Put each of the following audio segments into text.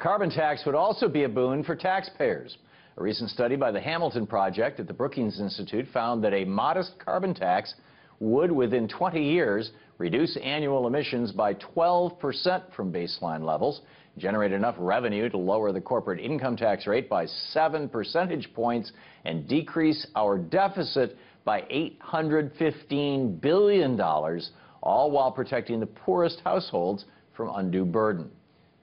Carbon tax would also be a boon for taxpayers. A recent study by the Hamilton Project at the Brookings Institute found that a modest carbon tax would, within 20 years, reduce annual emissions by 12% from baseline levels, generate enough revenue to lower the corporate income tax rate by 7 percentage points, and decrease our deficit by $815 billion, all while protecting the poorest households from undue burden.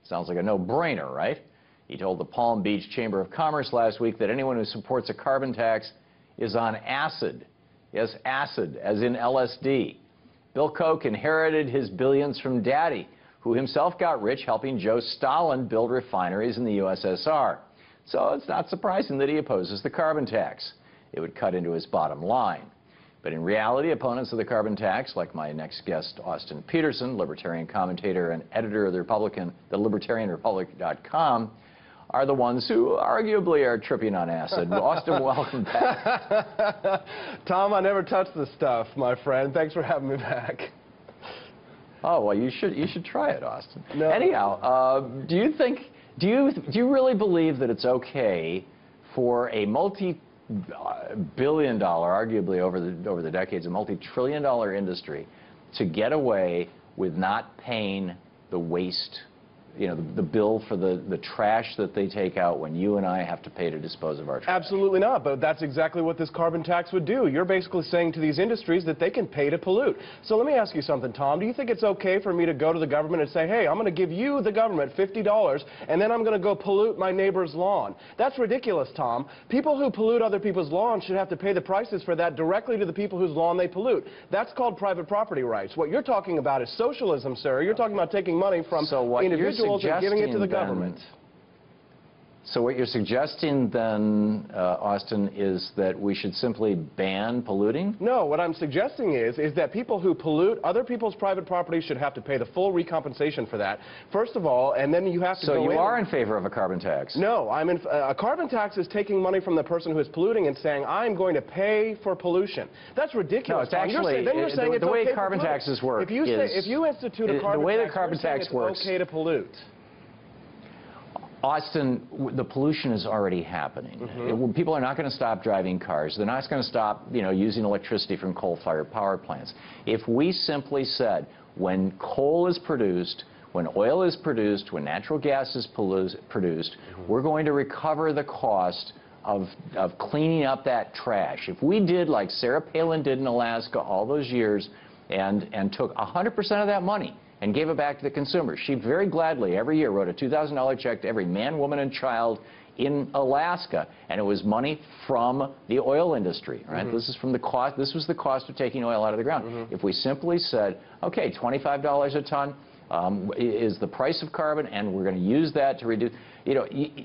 Sounds like a no-brainer, right? He told the Palm Beach Chamber of Commerce last week that anyone who supports a carbon tax is on acid. Yes, acid, as in LSD. Bill Koch inherited his billions from Daddy, who himself got rich helping Joe Stalin build refineries in the USSR. So it's not surprising that he opposes the carbon tax. It would cut into his bottom line. But in reality, opponents of the carbon tax, like my next guest, Austin Petersen, libertarian commentator and editor of the LibertarianRepublic.com, are the ones who arguably are tripping on acid. Austin, welcome back. Tom, I never touched this stuff, my friend. Thanks for having me back. Oh, well, you should try it, Austin. No. Anyhow, do you really believe that it's okay for a multi-billion-dollar, arguably over the decades, a multi-trillion-dollar industry to get away with not paying the waste, you know, the bill for the trash that they take out when you and I have to pay to dispose of our trash? Absolutely not, but that's exactly what this carbon tax would do. You're basically saying to these industries that they can pay to pollute. So let me ask you something, Tom. Do you think it's okay for me to go to the government and say, hey, I'm going to give you, the government, $50, and then I'm going to go pollute my neighbor's lawn? That's ridiculous, Tom. People who pollute other people's lawns should have to pay the prices for that directly to the people whose lawn they pollute. That's called private property rights. What you're talking about is socialism, sir. You're talking about taking money from individuals and giving it to the government. So what you're suggesting then, Austin, is that we should simply ban polluting? No, what I'm suggesting is that people who pollute other people's private property should have to pay the full recompensation for that, first of all, and then you have to go in. So you are in favor of a carbon tax? No, I'm in. A carbon tax is taking money from the person who is polluting and saying, I'm going to pay for pollution. That's ridiculous. No, it's actually, the way carbon taxes work if you institute a carbon tax, the way the carbon tax works, it's okay to pollute. Austin, the pollution is already happening. People are not going to stop driving cars. They're not going to stop, using electricity from coal-fired power plants. If we simply said, when coal is produced, when oil is produced, when natural gas is produced, we're going to recover the cost of cleaning up that trash. If we did like Sarah Palin did in Alaska all those years and took 100% of that money and gave it back to the consumer. She very gladly, every year, wrote a $2,000 check to every man, woman, and child in Alaska, and it was money from the oil industry, right? This is from the cost. This was the cost of taking oil out of the ground. If we simply said, okay, $25 a ton is the price of carbon, and we're going to use that to reduce.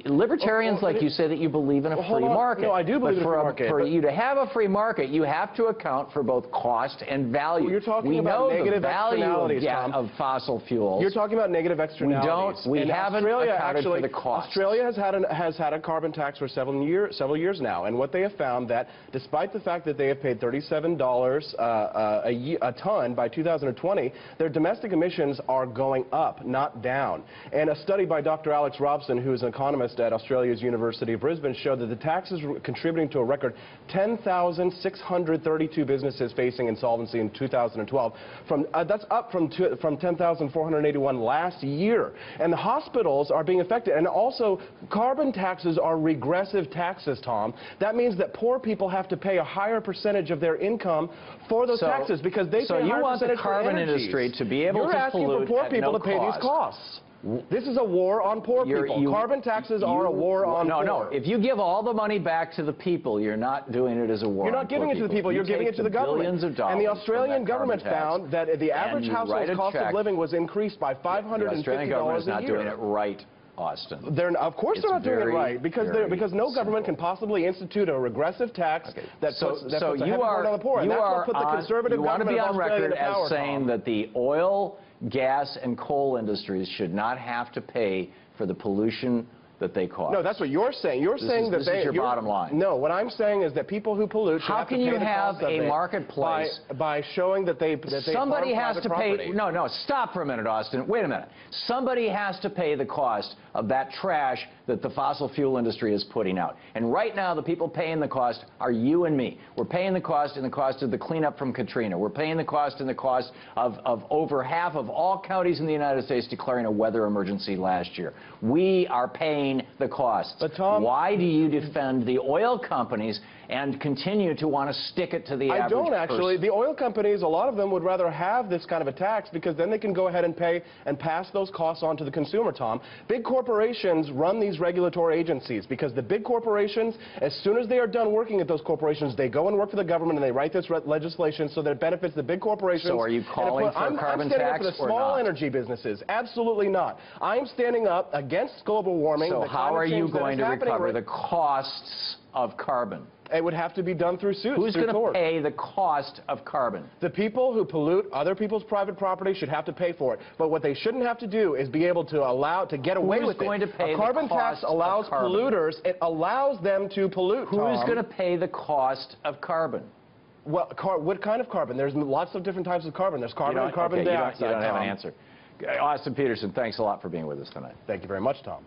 Libertarians like you say that you believe in a free market. No, I do believe in a free market. For you to have a free market, you have to account for both cost and value. Well, you're talking about negative externalities, Tom. Of fossil fuels. You're talking about negative externalities. We haven't accounted for the cost. Australia has had a carbon tax for several years now, and what they have found that despite the fact that they have paid $37 a ton by 2020, their domestic emissions are going up, not down. And a study by Dr. Alex Robson, who is an economist at Australia's University of Brisbane, showed that the taxes were contributing to a record 10,632 businesses facing insolvency in 2012. That's up from 10,481 last year. And the hospitals are being affected. And also, carbon taxes are regressive taxes, Tom. That means that poor people have to pay a higher percentage of their income for those taxes because they pay a higher percentage for the carbon industry to be able to pollute. You're asking for poor people to pay these costs. This is a war on poor people. Carbon taxes are a war on poor. No. If you give all the money back to the people, you're not doing it as a war. You're not giving it to the people. You're giving it to the government. And the Australian government found that the average household cost of living was increased by $550 a year. The Australian government is not doing it right, Austin. Of course they're not doing it right, because no government can possibly institute a regressive tax that puts a heavy burden on the poor. And that's what put the conservative government of Australia to power. You want to be on record as saying that the oil, gas, and coal industries should not have to pay for the pollution that they cost. No, that's what you're saying. You're saying that this is your bottom line. No, what I'm saying is that people who pollute should have to pay the cost of it. How can you have a marketplace by showing that they somebody has to pay? property. No, stop for a minute, Austin. Wait a minute. Somebody has to pay the cost of that trash that the fossil fuel industry is putting out. And right now, the people paying the cost are you and me. We're paying the cost and the cost of the cleanup from Katrina. We're paying the cost and the cost of over half of all counties in the United States declaring a weather emergency last year. We are paying the costs. But Tom, why do you defend the oil companies and continue to want to stick it to the average person? I don't actually. The oil companies, a lot of them would rather have this kind of a tax because then they can go ahead and pay and pass those costs on to the consumer, Tom. Big corporations run these regulatory agencies because the big corporations, as soon as they are done working at those corporations, they go and work for the government and they write this legislation so that it benefits the big corporations. So are you calling for a carbon tax or not? I'm standing up for the small energy businesses. Absolutely not. I'm standing up against global warming. So how are you going to recover the costs of carbon? It would have to be done through suits. Who's going to pay the cost of carbon? The people who pollute other people's private property should have to pay for it. But what they shouldn't have to do is be able to get away with it. Who's going to pay a carbon tax allows polluters. It allows them to pollute. Who's going to pay the cost of carbon? Well, what kind of carbon? There's lots of different types of carbon. There's carbon and carbon dioxide. You don't have an answer. Austin Petersen, thanks a lot for being with us tonight. Thank you very much, Tom.